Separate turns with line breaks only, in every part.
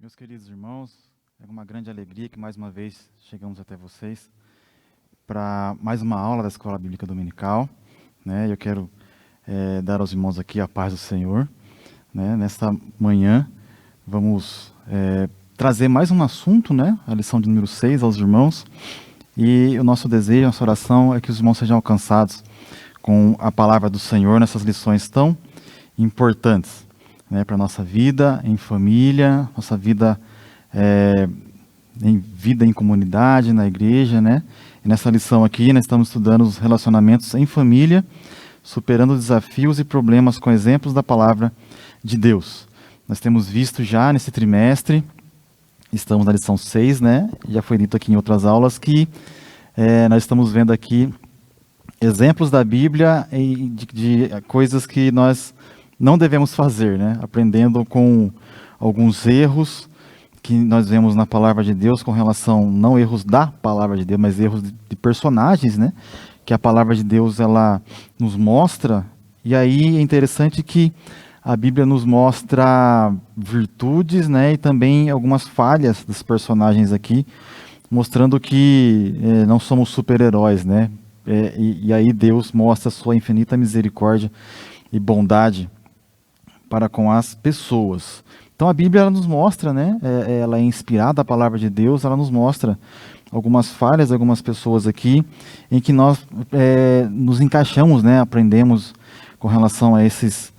Meus queridos irmãos, é uma grande alegria que mais uma vez chegamos até vocês para mais uma aula da Escola Bíblica Dominical. Eu quero dar aos irmãos aqui a paz do Senhor. Nesta manhã vamos trazer mais um assunto, a lição de número 6 aos irmãos. E o nosso desejo, a nossa oração é que os irmãos sejam alcançados com a palavra do Senhor nessas lições tão importantes. Para a nossa vida em família, nossa vida em comunidade, na igreja, E nessa lição aqui nós estamos estudando os relacionamentos em família, superando desafios e problemas com exemplos da palavra de Deus. Nós temos visto já nesse trimestre, estamos na lição 6, Já foi dito aqui em outras aulas que nós estamos vendo aqui exemplos da Bíblia e de coisas que nós não devemos fazer, Aprendendo com alguns erros que nós vemos na palavra de Deus com relação, não erros da palavra de Deus, mas erros de personagens, Que a palavra de Deus, ela nos mostra. E aí é interessante que a Bíblia nos mostra virtudes, E também algumas falhas dos personagens aqui, mostrando que não somos super-heróis, E aí Deus mostra a sua infinita misericórdia e bondade para com as pessoas. Então a Bíblia ela nos mostra, ela é inspirada a palavra de Deus, ela nos mostra algumas falhas, algumas pessoas aqui, em que nós nos encaixamos, aprendemos com relação a esses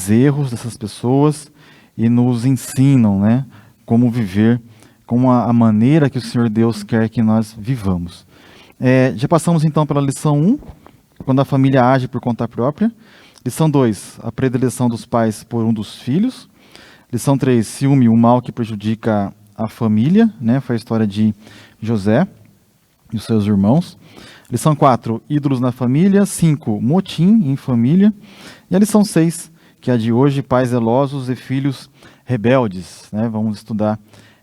erros dessas pessoas e nos ensinam, como viver, como a maneira que o Senhor Deus quer que nós vivamos. Já passamos então pela lição 1, quando a família age por conta própria. Lição 2, a predileção dos pais por um dos filhos. Lição 3, ciúme, o mal que prejudica a família, Foi a história de José e os seus irmãos. Lição 4, ídolos na família. 5, motim em família. E a lição 6, que é a de hoje, pais zelosos e filhos rebeldes, Vamos estudar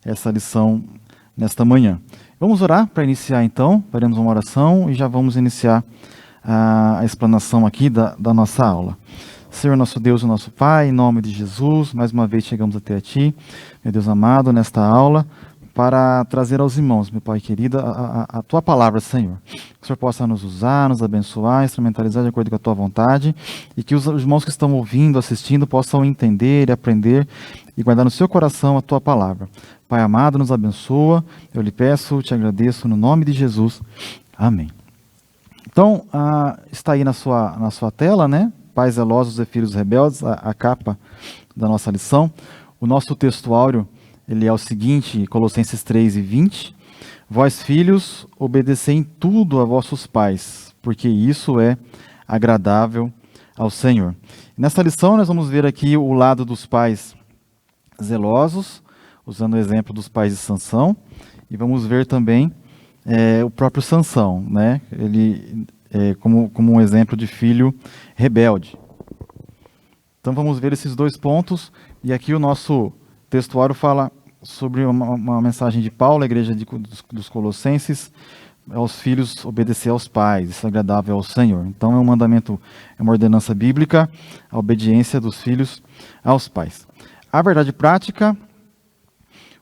essa lição nesta manhã. Vamos orar para iniciar então, faremos uma oração e já vamos iniciar a explanação aqui da nossa aula. Senhor nosso Deus e nosso Pai, em nome de Jesus, mais uma vez chegamos até a Ti, meu Deus amado, nesta aula, para trazer aos irmãos, meu Pai querido, a Tua palavra, Senhor. Que o Senhor possa nos usar, nos abençoar, instrumentalizar de acordo com a Tua vontade, e que os irmãos que estão ouvindo, assistindo, possam entender e aprender e guardar no seu coração a Tua palavra. Pai amado, nos abençoa, eu lhe peço, te agradeço, no nome de Jesus. Amém. Então, está aí na sua tela, Pais zelosos e filhos rebeldes, a capa da nossa lição. O nosso texto áureo, ele é o seguinte, Colossenses 3:20. Vós, filhos, obedecei em tudo a vossos pais, porque isso é agradável ao Senhor. Nesta lição, nós vamos ver aqui o lado dos pais zelosos, usando o exemplo dos pais de Sansão, e vamos ver também o próprio Sansão, Ele como um exemplo de filho rebelde. Então vamos ver esses dois pontos, e aqui o nosso textuário fala sobre uma mensagem de Paulo, à igreja dos Colossenses, aos filhos obedecer aos pais, isso é agradável ao Senhor. Então é um mandamento, é uma ordenança bíblica, a obediência dos filhos aos pais. A verdade prática: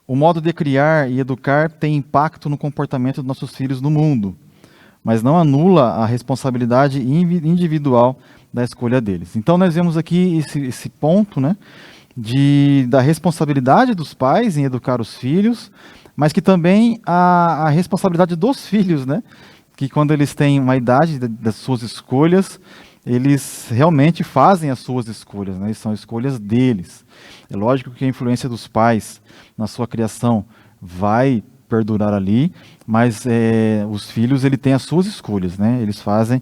o modo de criar e educar tem impacto no comportamento dos nossos filhos no mundo, mas não anula a responsabilidade individual da escolha deles. Então nós vemos aqui esse ponto, da responsabilidade dos pais em educar os filhos, mas que também a responsabilidade dos filhos, Que quando eles têm uma idade das suas escolhas, eles realmente fazem as suas escolhas, E são escolhas deles. É lógico que a influência dos pais na sua criação vai perdurar ali, mas os filhos ele têm as suas escolhas, Eles fazem,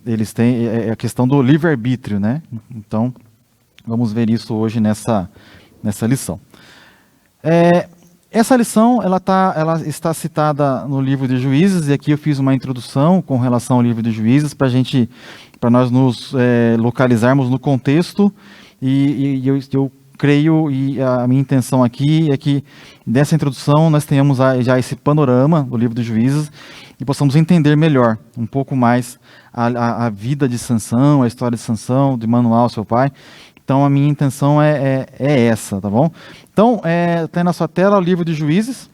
eles têm a questão do livre-arbítrio, Então, vamos ver isso hoje nessa lição. Essa lição ela está citada no livro de Juízes, e aqui eu fiz uma introdução com relação ao livro de Juízes para nós nos localizarmos no contexto, e eu creio, e a minha intenção aqui é que dessa introdução nós tenhamos já esse panorama do livro de Juízes e possamos entender melhor, um pouco mais a vida de Sansão, a história de Sansão, de Manoá, seu pai, Então a minha intenção é essa, tá bom? Então, tem na sua tela o livro de Juízes.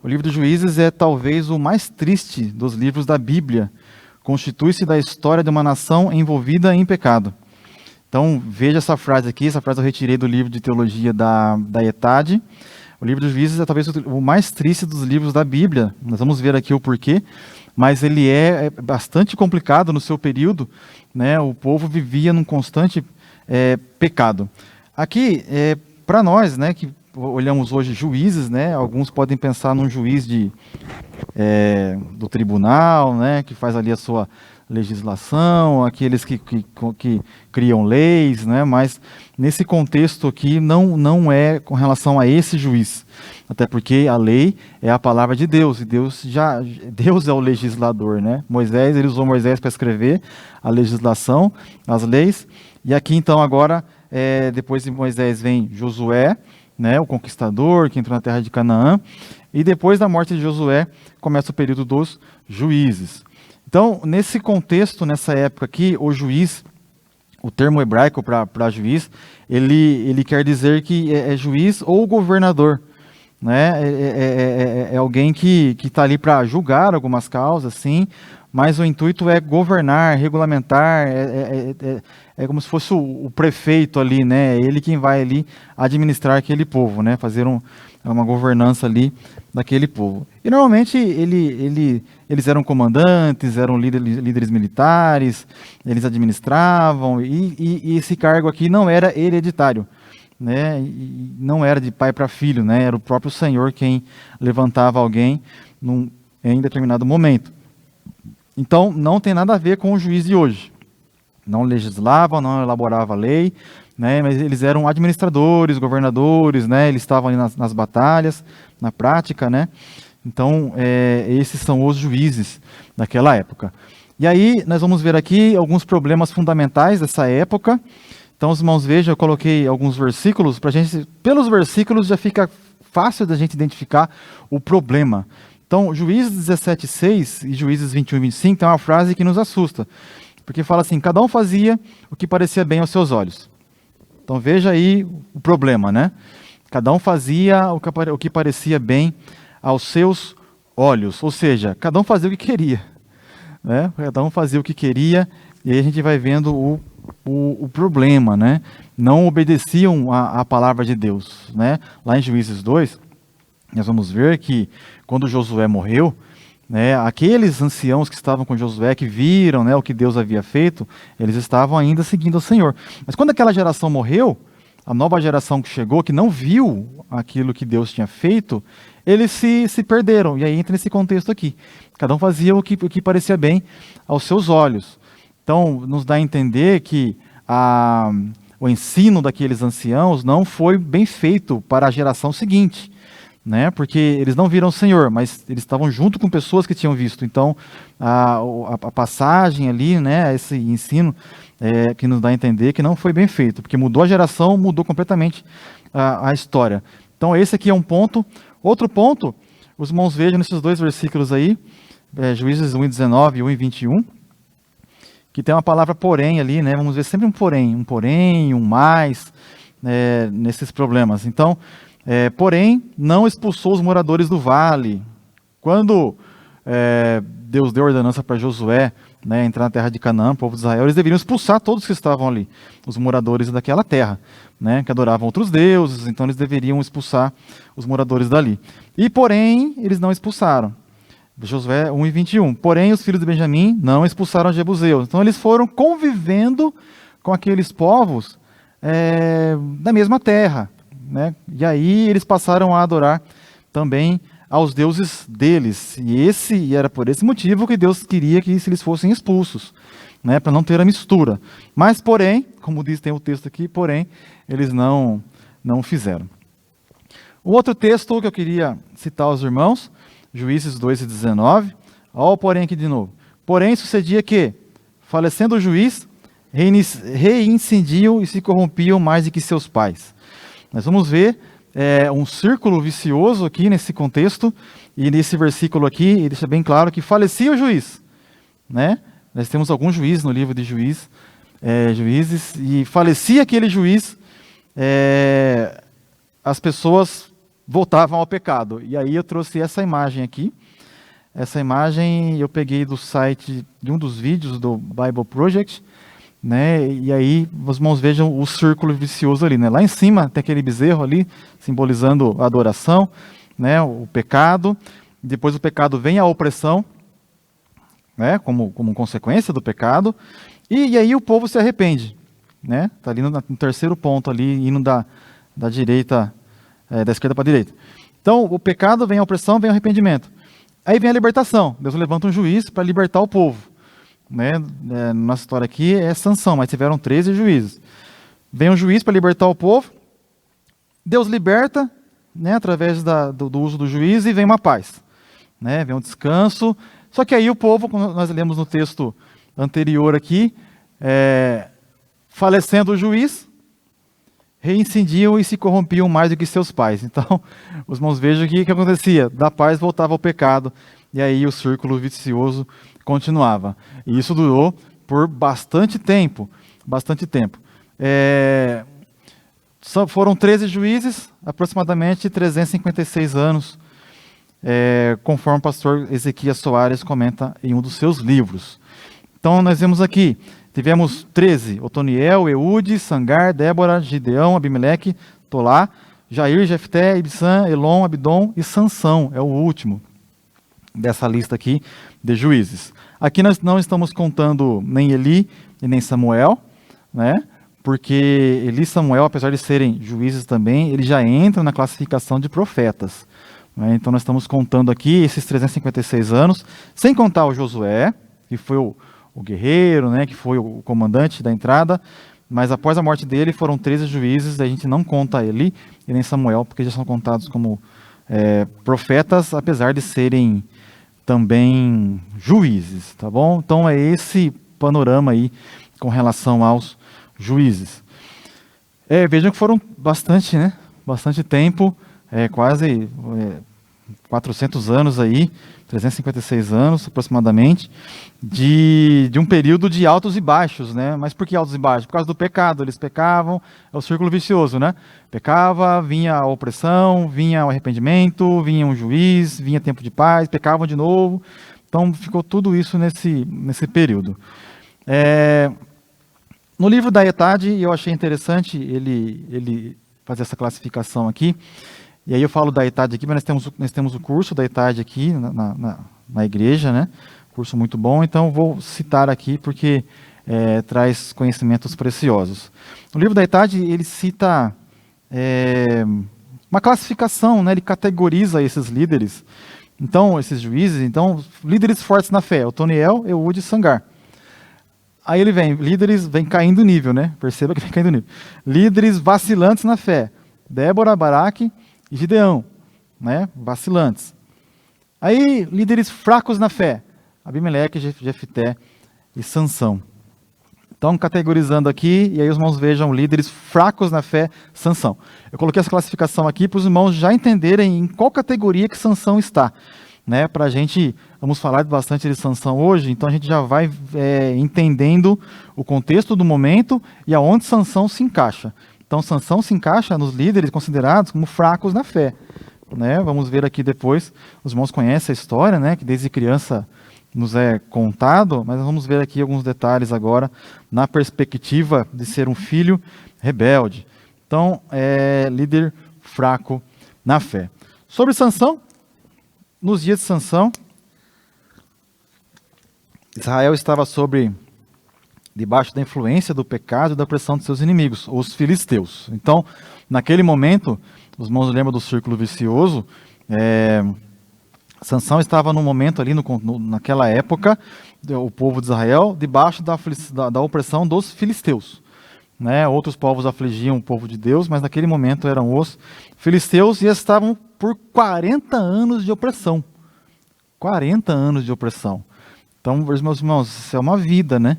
O livro de Juízes é talvez o mais triste dos livros da Bíblia. Constitui-se da história de uma nação envolvida em pecado. Então, veja essa frase aqui, essa frase eu retirei do livro de teologia da ETAD. O livro dos Juízes é talvez o mais triste dos livros da Bíblia. Nós vamos ver aqui o porquê, mas ele é bastante complicado no seu período, né? O povo vivia num constante pecado. Aqui, para nós, né, que olhamos hoje juízes, né? Alguns podem pensar num juiz do tribunal, né? Que faz ali a sua legislação, aqueles que criam leis, né? Mas nesse contexto aqui não é com relação a esse juiz, até porque a lei é a palavra de Deus e Deus é o legislador, né? Ele usou Moisés para escrever a legislação, as leis, e aqui então agora depois de Moisés vem Josué, né? O conquistador que entrou na terra de Canaã, e depois da morte de Josué começa o período dos juízes. Então, nesse contexto, nessa época aqui, o juiz, o termo hebraico para juiz, ele quer dizer que é juiz ou governador, né? É alguém que está ali para julgar algumas causas, sim, mas o intuito é governar, regulamentar, é como se fosse o prefeito ali, né? Ele quem vai ali administrar aquele povo, né? Fazer uma governança ali daquele povo. E normalmente eles eram comandantes, eram líderes militares, eles administravam, e esse cargo aqui não era hereditário, né? E não era de pai para filho, né? Era o próprio Senhor quem levantava alguém em determinado momento. Então não tem nada a ver com o juiz de hoje. Não legislava, não elaborava lei, né? Mas eles eram administradores, governadores, né? Eles estavam ali nas batalhas, na prática, né? Então, esses são os juízes daquela época. E aí, nós vamos ver aqui alguns problemas fundamentais dessa época. Então, os irmãos, vejam, eu coloquei alguns versículos, para a gente, pelos versículos já fica fácil da gente identificar o problema. Então, Juízes 17:6 e Juízes 21 e 25 tem uma frase que nos assusta, porque fala assim: cada um fazia o que parecia bem aos seus olhos. Então, veja aí o problema, né? Cada um fazia o que parecia bem aos seus olhos, ou seja, cada um fazia o que queria, né? Cada um fazia o que queria, e aí a gente vai vendo o problema, né? Não obedeciam a palavra de Deus, né? Lá em Juízes 2, nós vamos ver que quando Josué morreu, né, aqueles anciãos que estavam com Josué, que viram, né, o que Deus havia feito, eles estavam ainda seguindo o Senhor. Mas quando aquela geração morreu, a nova geração que chegou, que não viu aquilo que Deus tinha feito, eles se perderam. E aí entra nesse contexto aqui. Cada um fazia o que parecia bem aos seus olhos. Então, nos dá a entender que o ensino daqueles anciãos não foi bem feito para a geração seguinte, né? Porque eles não viram o Senhor, mas eles estavam junto com pessoas que tinham visto. Então, a passagem ali, né, esse ensino, que nos dá a entender que não foi bem feito, porque mudou a geração, mudou completamente a história. Então, esse aqui é um ponto. Outro ponto, os irmãos vejam nesses dois versículos aí, Juízes 1:19 e 1:21, que tem uma palavra porém ali, né? Vamos ver sempre um porém, um mais, nesses problemas. Então, porém, não expulsou os moradores do vale. Quando Deus deu ordenança para Josué, né, entrar na terra de Canaã, o povo de Israel, eles deveriam expulsar todos que estavam ali, os moradores daquela terra, né, que adoravam outros deuses, então eles deveriam expulsar os moradores dali. E, porém, eles não expulsaram. Josué 1:21. Porém, os filhos de Benjamim não expulsaram os jebuseus. Então, eles foram convivendo com aqueles povos da mesma terra, né? E aí eles passaram a adorar também aos deuses deles. E era por esse motivo que Deus queria que eles fossem expulsos, né? Para não ter a mistura. Mas, porém, como diz, tem o texto aqui, porém, eles não fizeram. O outro texto que eu queria citar aos irmãos, Juízes 2:19. Olha o porém aqui de novo. Porém, sucedia que, falecendo o juiz, reincendiam e se corrompiam mais do que seus pais. Nós vamos ver um círculo vicioso aqui nesse contexto, e nesse versículo aqui, ele deixa bem claro que falecia o juiz, né? Nós temos alguns juízes no livro de Juízes, juízes, e falecia aquele juiz, as pessoas voltavam ao pecado. E aí eu trouxe essa imagem aqui. Essa imagem eu peguei do site de um dos vídeos do Bible Project, né? E aí os irmãos vejam o círculo vicioso ali, né? Lá em cima tem aquele bezerro ali, simbolizando a adoração, né? O pecado. Depois do pecado vem a opressão, né? Como consequência do pecado. E aí o povo se arrepende, né? Está ali no terceiro ponto ali, indo da direita, da esquerda para a direita. Então o pecado, vem a opressão, vem o arrependimento. Aí vem a libertação. Deus levanta um juiz para libertar o povo. Né? Nossa história aqui é Sansão, mas tiveram 13 juízes. Vem um juiz para libertar o povo. Deus liberta, né, através do uso do juiz, e vem uma paz. Né? Vem um descanso. Só que aí o povo, como nós lemos no texto anterior aqui, falecendo o juiz, reincendiam e se corrompiam mais do que seus pais. Então, os irmãos vejam que o que acontecia? Da paz voltava ao pecado, e aí o círculo vicioso continuava. E isso durou por bastante tempo. Bastante tempo. Foram 13 juízes, aproximadamente 356 anos, conforme o pastor Ezequias Soares comenta em um dos seus livros. Então, nós vemos aqui, tivemos 13, Otoniel, Eude, Sangar, Débora, Gideão, Abimeleque, Tolá, Jair, Jefté, Ibsã, Elon, Abdom e Sansão, é o último dessa lista aqui de juízes. Aqui nós não estamos contando nem Eli e nem Samuel, né? Porque Eli e Samuel, apesar de serem juízes também, eles já entram na classificação de profetas. Né? Então nós estamos contando aqui esses 356 anos, sem contar o Josué, que foi o guerreiro, né, que foi o comandante da entrada, mas após a morte dele foram 13 juízes, a gente não conta Eli e nem Samuel, porque já são contados como profetas, apesar de serem também juízes, tá bom? Então é esse panorama aí com relação aos juízes. Vejam que foram bastante, né? Bastante tempo, quase 400 anos aí, 356 anos aproximadamente, de um período de altos e baixos, né? Mas por que altos e baixos? Por causa do pecado, eles pecavam, é o círculo vicioso, né? Pecava, vinha a opressão, vinha o arrependimento, vinha um juiz, vinha tempo de paz, pecavam de novo, então ficou tudo isso nesse período. No livro da ETAD, eu achei interessante ele fazer essa classificação aqui. E aí eu falo da ETAD aqui, mas nós temos o curso da ETAD aqui na igreja, né? Curso muito bom, então vou citar aqui porque traz conhecimentos preciosos. No livro da ETAD ele cita uma classificação, né? Ele categoriza esses líderes, então esses juízes, então líderes fortes na fé, Otoniel, Eude e Sangar. Aí ele líderes vem caindo o nível, né? Perceba que vem caindo o nível. Líderes vacilantes na fé, Débora, Baraque e Gideão, né? Vacilantes. Aí, líderes fracos na fé, Abimeleque, Jefté e Sansão. Então, categorizando aqui, e aí os irmãos vejam líderes fracos na fé, Sansão. Eu coloquei essa classificação aqui para os irmãos já entenderem em qual categoria que Sansão está. Né? Para a gente, vamos falar bastante de Sansão hoje, então a gente já vai entendendo o contexto do momento e aonde Sansão se encaixa. Então, Sansão se encaixa nos líderes considerados como fracos na fé. Né? Vamos ver aqui depois, os irmãos conhecem a história, né? Que desde criança nos é contado, mas vamos ver aqui alguns detalhes agora, na perspectiva de ser um filho rebelde. Então, líder fraco na fé. Sobre Sansão, nos dias de Sansão, Israel estava debaixo da influência do pecado e da opressão de seus inimigos, os filisteus. Então, naquele momento, os irmãos lembram do círculo vicioso, Sansão estava num momento ali, naquela época, o povo de Israel, debaixo da opressão dos filisteus. Né? Outros povos afligiam o povo de Deus, mas naquele momento eram os filisteus e estavam por 40 anos de opressão. 40 anos de opressão. Então, meus irmãos, isso é uma vida, né?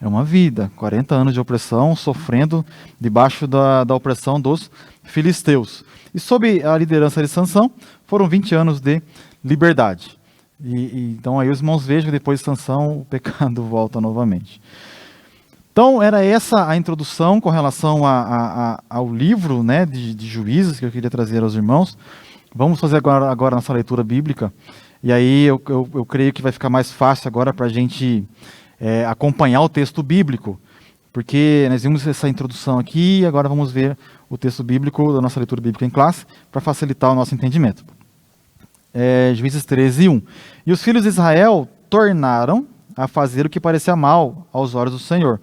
É uma vida. 40 anos de opressão, sofrendo debaixo da opressão dos filisteus. E sob a liderança de Sansão, foram 20 anos de liberdade. Então aí os irmãos vejam que depois de Sansão o pecado volta novamente. Então, era essa a introdução com relação ao livro, né, de Juízes que eu queria trazer aos irmãos. Vamos fazer agora nossa leitura bíblica. E aí eu creio que vai ficar mais fácil agora para a gente acompanhar o texto bíblico. Porque nós vimos essa introdução aqui e agora vamos ver o texto bíblico da nossa leitura bíblica em classe para facilitar o nosso entendimento. Juízes 13, 1. E os filhos de Israel tornaram a fazer o que parecia mal aos olhos do Senhor.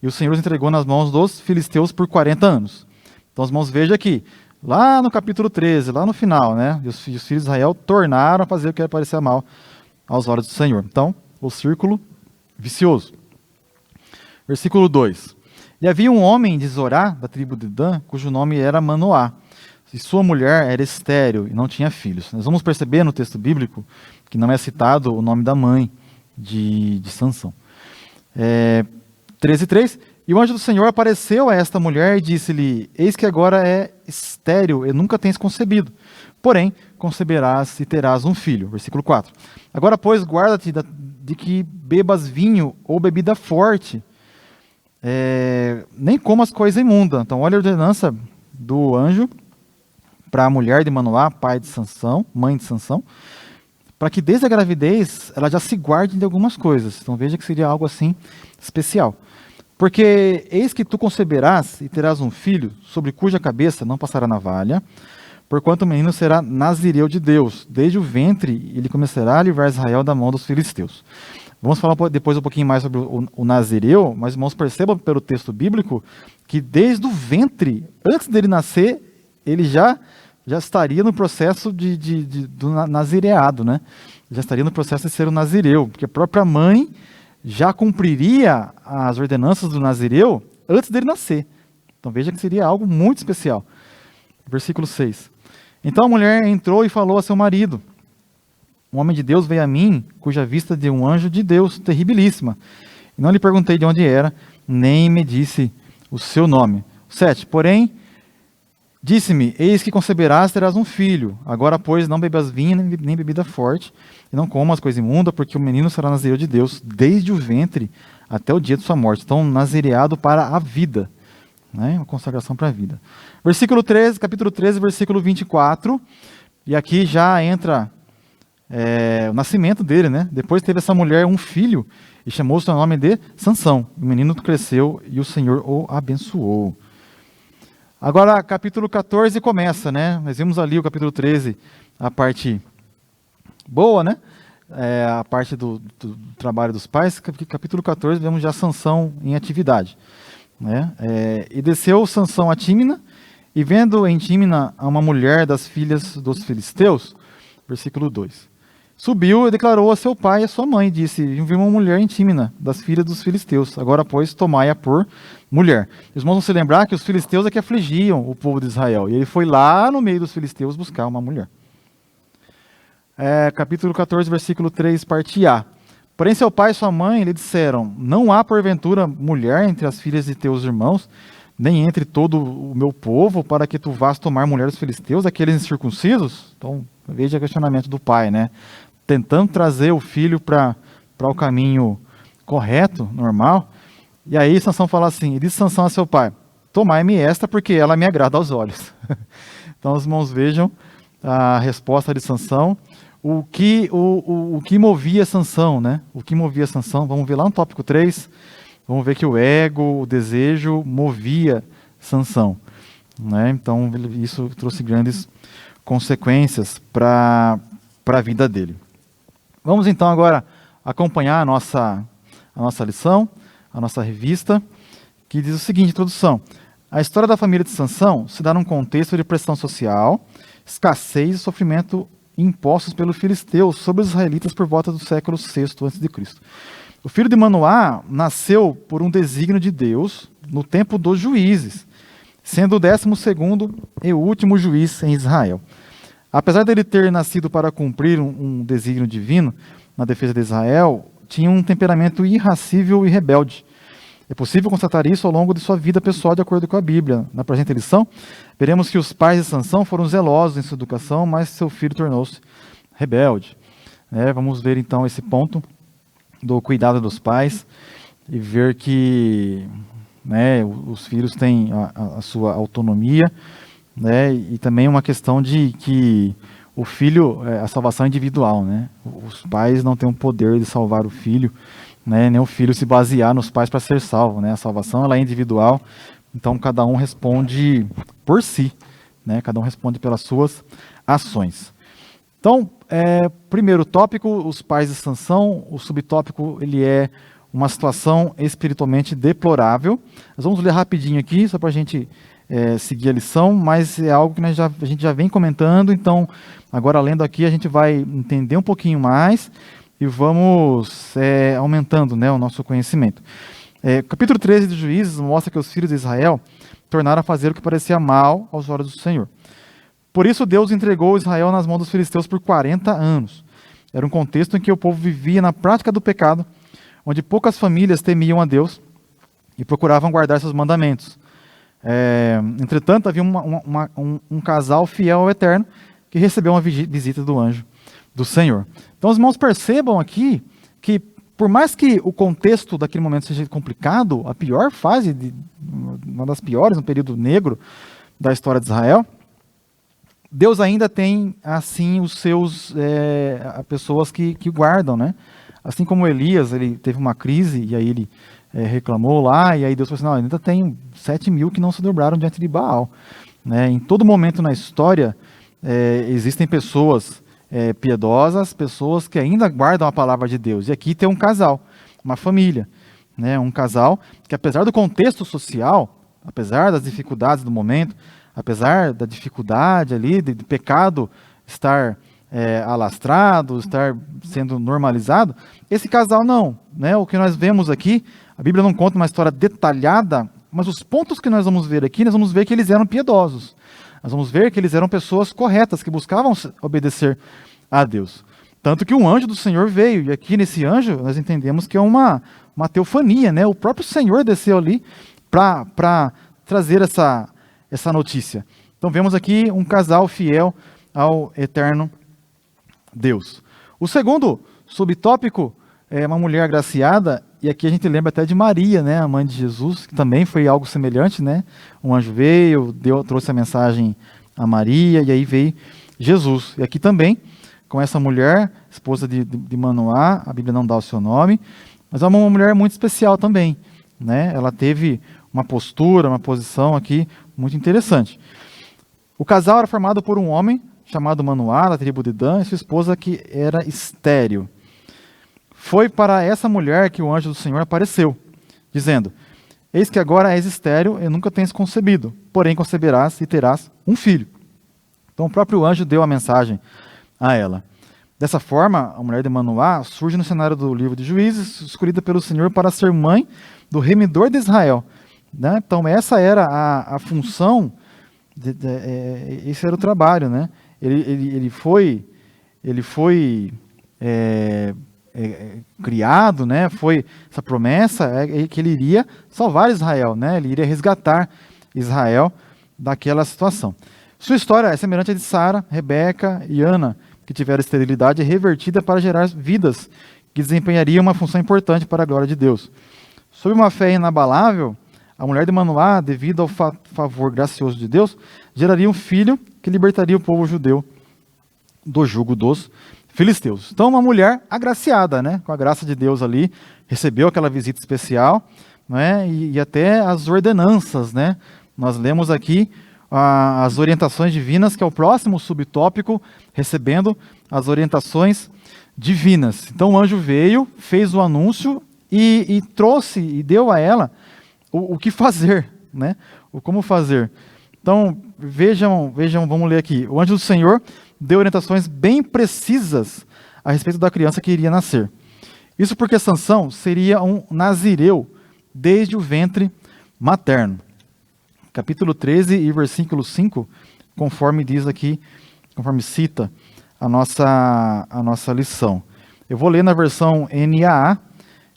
E o Senhor os entregou nas mãos dos filisteus por 40 anos. Então, os irmãos, vejam aqui, lá no capítulo 13, lá no final, né? E os filhos de Israel tornaram a fazer o que parecia mal aos olhos do Senhor. Então, o círculo vicioso. Versículo 2. E havia um homem de Zorá, da tribo de Dan, cujo nome era Manoá. E sua mulher era estéril e não tinha filhos. Nós vamos perceber no texto bíblico que não é citado o nome da mãe de Sansão. 13:3. E o anjo do Senhor apareceu a esta mulher e disse-lhe: Eis que agora é estéril e nunca tens concebido. Porém, conceberás e terás um filho. Versículo 4. Agora, pois, guarda-te de que bebas vinho ou bebida forte, nem comas coisa imunda. Então, olha a ordenança do anjo para a mulher de Manoá, pai de Sansão, mãe de Sansão, para que desde a gravidez ela já se guarde de algumas coisas. Então veja que seria algo assim especial. Porque eis que tu conceberás e terás um filho, sobre cuja cabeça não passará navalha, porquanto o menino será nazireu de Deus. Desde o ventre ele começará a livrar Israel da mão dos filisteus. Vamos falar depois um pouquinho mais sobre o nazireu, mas irmãos, percebam pelo texto bíblico que desde o ventre, antes dele nascer, ele já estaria no processo do nazireado, né? Já estaria no processo de ser um nazireu, porque a própria mãe já cumpriria as ordenanças do nazireu antes dele nascer. Então veja que seria algo muito especial. Versículo 6. Então a mulher entrou e falou a seu marido: Um homem de Deus veio a mim, cuja vista de um anjo de Deus, terribilíssima. E não lhe perguntei de onde era, nem me disse o seu nome. 7. Porém, disse-me: Eis que conceberás, terás um filho. Agora, pois, não bebas vinho, nem bebida forte, e não comas coisa imunda, porque o menino será nazireu de Deus, desde o ventre até o dia de sua morte. Então, nazireado para a vida, né? Uma consagração para a vida. Versículo 13, capítulo 13, versículo 24. E aqui já entra o nascimento dele, né? Depois teve essa mulher um filho, e chamou o seu nome de Sansão. O menino cresceu, e o Senhor o abençoou. Agora, capítulo 14 começa, né? Nós vimos ali o capítulo 13, a parte boa, né? A parte do trabalho dos pais. Capítulo 14, vemos já Sansão em atividade, né? E desceu Sansão a Tímina, e vendo em Tímina uma mulher das filhas dos filisteus, versículo 2. Subiu e declarou a seu pai e a sua mãe, e disse: Vi uma mulher em Tímina, das filhas dos filisteus. Agora, pois, tomai-a por mulher. Os irmãos vão se lembrar que os filisteus é que afligiam o povo de Israel. E ele foi lá no meio dos filisteus buscar uma mulher. Capítulo 14, versículo 3, parte A. Porém, seu pai e sua mãe lhe disseram: Não há, porventura, mulher entre as filhas de teus irmãos, nem entre todo o meu povo, para que tu vás tomar mulher dos filisteus, aqueles incircuncisos? Então, veja o questionamento do pai, né? Tentando trazer o filho para o caminho correto, normal. E aí Sansão fala assim, e disse Sansão a seu pai: Tomai-me esta, porque ela me agrada aos olhos. Então os irmãos vejam a resposta de Sansão. O que movia Sansão, né? O que movia Sansão, vamos ver lá no tópico 3, vamos ver que o ego, o desejo movia Sansão, né? Então isso trouxe grandes consequências para a vida dele. Vamos então agora acompanhar a nossa lição, a nossa revista, que diz o seguinte, introdução: a história da família de Sansão se dá num contexto de pressão social, escassez e sofrimento impostos pelos filisteus sobre os israelitas por volta do século VI a.C. O filho de Manoá nasceu por um desígnio de Deus no tempo dos juízes, sendo o 12º e último juiz em Israel. Apesar dele ter nascido para cumprir um desígnio divino na defesa de Israel, tinha um temperamento irascível e rebelde. É possível constatar isso ao longo de sua vida pessoal, de acordo com a Bíblia. Na presente lição, veremos que os pais de Sansão foram zelosos em sua educação, mas seu filho tornou-se rebelde. Vamos ver então esse ponto do cuidado dos pais. e ver que, né, os filhos têm a sua autonomia, né, e também uma questão de que o filho, a salvação é individual, né? Os pais não têm o poder de salvar o filho, né, nem o filho se basear nos pais para ser salvo, né? A salvação ela é individual, então cada um responde por si, né? Cada um responde pelas suas ações. Então, primeiro tópico, os pais de Sansão. O subtópico ele é uma situação espiritualmente deplorável. Nós vamos ler rapidinho aqui, só para a gente seguir a lição, mas é algo que a gente já vem comentando, então agora lendo aqui a gente vai entender um pouquinho mais e vamos aumentando, né, o nosso conhecimento. Capítulo 13 de Juízes mostra que os filhos de Israel tornaram a fazer o que parecia mal aos olhos do Senhor. Por isso Deus entregou Israel nas mãos dos filisteus por 40 anos. Era um contexto em que o povo vivia na prática do pecado, onde poucas famílias temiam a Deus e procuravam guardar seus mandamentos. Entretanto, havia um casal fiel ao Eterno que recebeu uma visita do anjo do Senhor. Então os irmãos percebam aqui que por mais que o contexto daquele momento seja complicado, a pior fase, uma das piores, um período negro da história de Israel, Deus ainda tem, assim, os seus pessoas que guardam, né? Assim como Elias, ele teve uma crise e aí ele reclamou lá, e aí Deus falou assim, não, ainda tem 7.000 que não se dobraram diante de Baal. Né? Em todo momento na história, existem pessoas piedosas, pessoas que ainda guardam a palavra de Deus. E aqui tem um casal, uma família, né? Um casal que apesar do contexto social, apesar das dificuldades do momento, apesar da dificuldade ali, de pecado estar alastrado, estar sendo normalizado, esse casal não. Né? O que nós vemos aqui, a Bíblia não conta uma história detalhada, mas os pontos que nós vamos ver aqui, nós vamos ver que eles eram piedosos. Nós vamos ver que eles eram pessoas corretas, que buscavam obedecer a Deus. Tanto que um anjo do Senhor veio, e aqui nesse anjo nós entendemos que é uma teofania, né? O próprio Senhor desceu ali para trazer essa notícia. Então vemos aqui um casal fiel ao eterno Deus. O segundo subtópico é uma mulher agraciada, e aqui a gente lembra até de Maria, né, a mãe de Jesus, que também foi algo semelhante, né? Um anjo veio, trouxe a mensagem a Maria, e aí veio Jesus. E aqui também, com essa mulher, esposa de Manoá, a Bíblia não dá o seu nome, mas é uma mulher muito especial também, né? Ela teve uma postura, uma posição aqui muito interessante. O casal era formado por um homem chamado Manoá, da tribo de Dan, e sua esposa que era estéril. Foi para essa mulher que o anjo do Senhor apareceu, dizendo, eis que agora és estéril e nunca tens concebido, porém conceberás e terás um filho. Então o próprio anjo deu a mensagem a ela. Dessa forma, a mulher de Manoá surge no cenário do livro de Juízes, escolhida pelo Senhor para ser mãe do remidor de Israel. Né? Então essa era a função, esse era o trabalho. Né? Ele foi criado, né? Foi essa promessa que ele iria salvar Israel, né? Ele iria resgatar Israel daquela situação. Sua história é semelhante à de Sara, Rebeca e Ana, que tiveram esterilidade revertida para gerar vidas que desempenhariam uma função importante para a glória de Deus. Sob uma fé inabalável, a mulher de Manoá, devido ao favor gracioso de Deus, geraria um filho que libertaria o povo judeu do jugo dos filisteus. Então, uma mulher agraciada, né, com a graça de Deus ali, recebeu aquela visita especial, né, e até as ordenanças, né. Nós lemos aqui as orientações divinas, que é o próximo subtópico, recebendo as orientações divinas. Então, o anjo veio, fez o anúncio e trouxe e deu a ela o que fazer, né, o como fazer. Então, vejam, vamos ler aqui. O anjo do Senhor deu orientações bem precisas a respeito da criança que iria nascer. Isso porque Sansão seria um nazireu desde o ventre materno. Capítulo 13 e versículo 5, conforme diz aqui, conforme cita a nossa lição. Eu vou ler na versão NAA,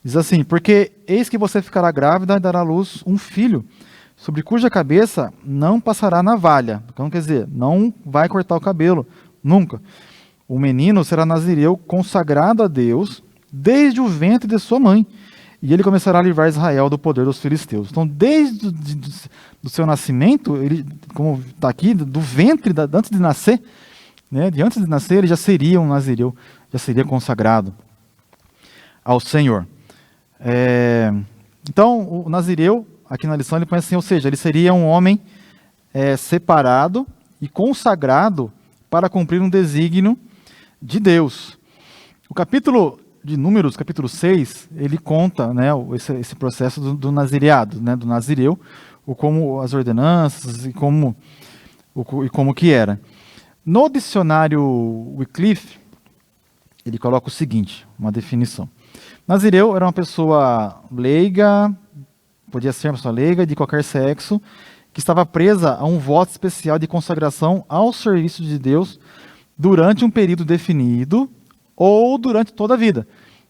diz assim, porque eis que você ficará grávida e dará à luz um filho, sobre cuja cabeça não passará navalha. Então, quer dizer, não vai cortar o cabelo, nunca. O menino será nazireu consagrado a Deus desde o ventre de sua mãe, e ele começará a livrar Israel do poder dos filisteus. Então, desde do seu nascimento, ele, como está aqui, do ventre, antes de nascer, né, de antes de nascer, ele já seria um nazireu, já seria consagrado ao Senhor. Então, o nazireu, aqui na lição, ele põe assim, ou seja, ele seria um homem separado e consagrado para cumprir um desígnio de Deus. O capítulo de Números, capítulo 6, ele conta, né, esse processo do nazireado, né, do nazireu, como as ordenanças e como que era. No dicionário Wycliffe, ele coloca o seguinte, uma definição. Nazireu era uma pessoa leiga, podia ser uma pessoa leiga, de qualquer sexo, que estava presa a um voto especial de consagração ao serviço de Deus durante um período definido ou durante toda a vida.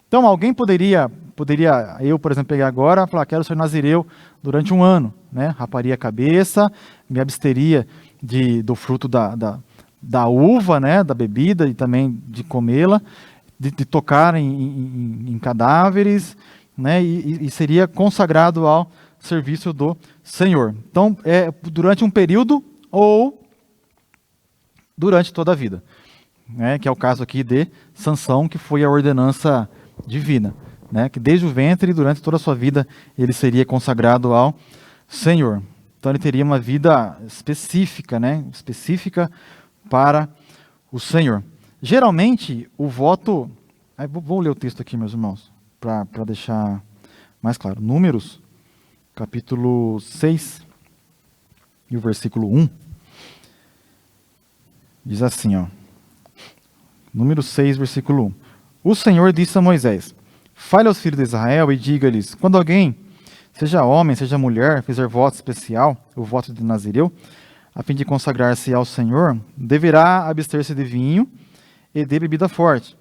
Então, alguém poderia eu, por exemplo, pegar agora e falar, quero ser nazireu durante um ano, né? Raparia a cabeça, me absteria do fruto da uva, né? Da bebida e também de comê-la, de tocar em cadáveres, né? E seria consagrado ao serviço do Senhor. Então, durante um período ou durante toda a vida. Né, que é o caso aqui de Sansão, que foi a ordenança divina, né, que desde o ventre, durante toda a sua vida, ele seria consagrado ao Senhor. Então ele teria uma vida específica, né, específica para o Senhor. Geralmente, o voto... Vou ler o texto aqui, meus irmãos, para deixar mais claro. Números, capítulo 6, e o versículo 1, diz assim, ó. Número 6, versículo 1. O Senhor disse a Moisés, fale aos filhos de Israel e diga-lhes, quando alguém, seja homem, seja mulher, fizer voto especial, o voto de Nazireu, a fim de consagrar-se ao Senhor, deverá abster-se de vinho e de bebida forte.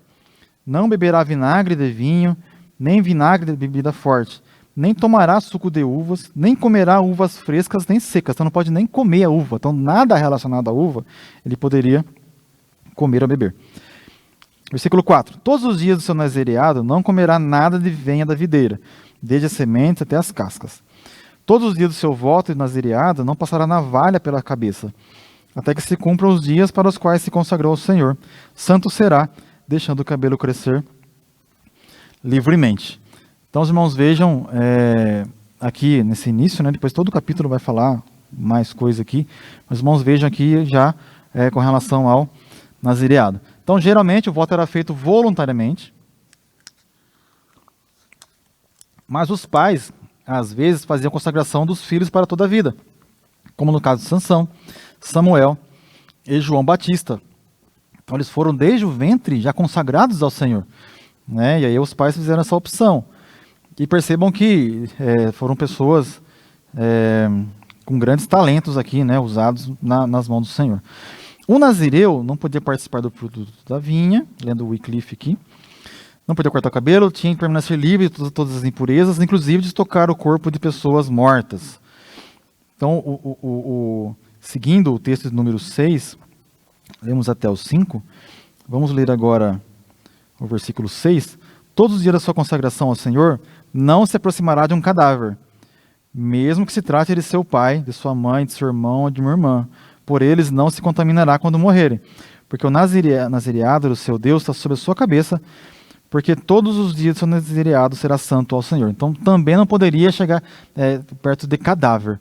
Não beberá vinagre de vinho, nem vinagre de bebida forte, nem tomará suco de uvas, nem comerá uvas frescas nem secas. Então não pode nem comer a uva. Então nada relacionado à uva ele poderia comer ou beber. Versículo 4. Todos os dias do seu nazireado não comerá nada de venha da videira, desde as sementes até as cascas. Todos os dias do seu voto de nazireado não passará navalha pela cabeça, até que se cumpram os dias para os quais se consagrou ao Senhor. Santo será, deixando o cabelo crescer livremente. Então os irmãos vejam aqui nesse início, né, depois todo o capítulo vai falar mais coisa aqui, mas os irmãos vejam aqui já com relação ao nazireado. Então, geralmente, o voto era feito voluntariamente, mas os pais, às vezes, faziam a consagração dos filhos para toda a vida, como no caso de Sansão, Samuel e João Batista. Então, eles foram desde o ventre já consagrados ao Senhor, né? E aí os pais fizeram essa opção. E percebam que foram pessoas com grandes talentos aqui, né, usados nas mãos do Senhor. O nazireu não podia participar do produto da vinha, lendo o Wycliffe aqui, não podia cortar o cabelo, tinha que permanecer livre de todas as impurezas, inclusive de tocar o corpo de pessoas mortas. Então, seguindo o texto de número 6, lemos até o 5, vamos ler agora o versículo 6. Todos os dias da sua consagração ao Senhor, não se aproximará de um cadáver, mesmo que se trate de seu pai, de sua mãe, de seu irmão ou de uma irmã. Por eles não se contaminará quando morrerem, porque o nazireado do seu Deus está sobre a sua cabeça, porque todos os dias do seu nazireado será santo ao Senhor. Então também não poderia chegar perto de cadáver.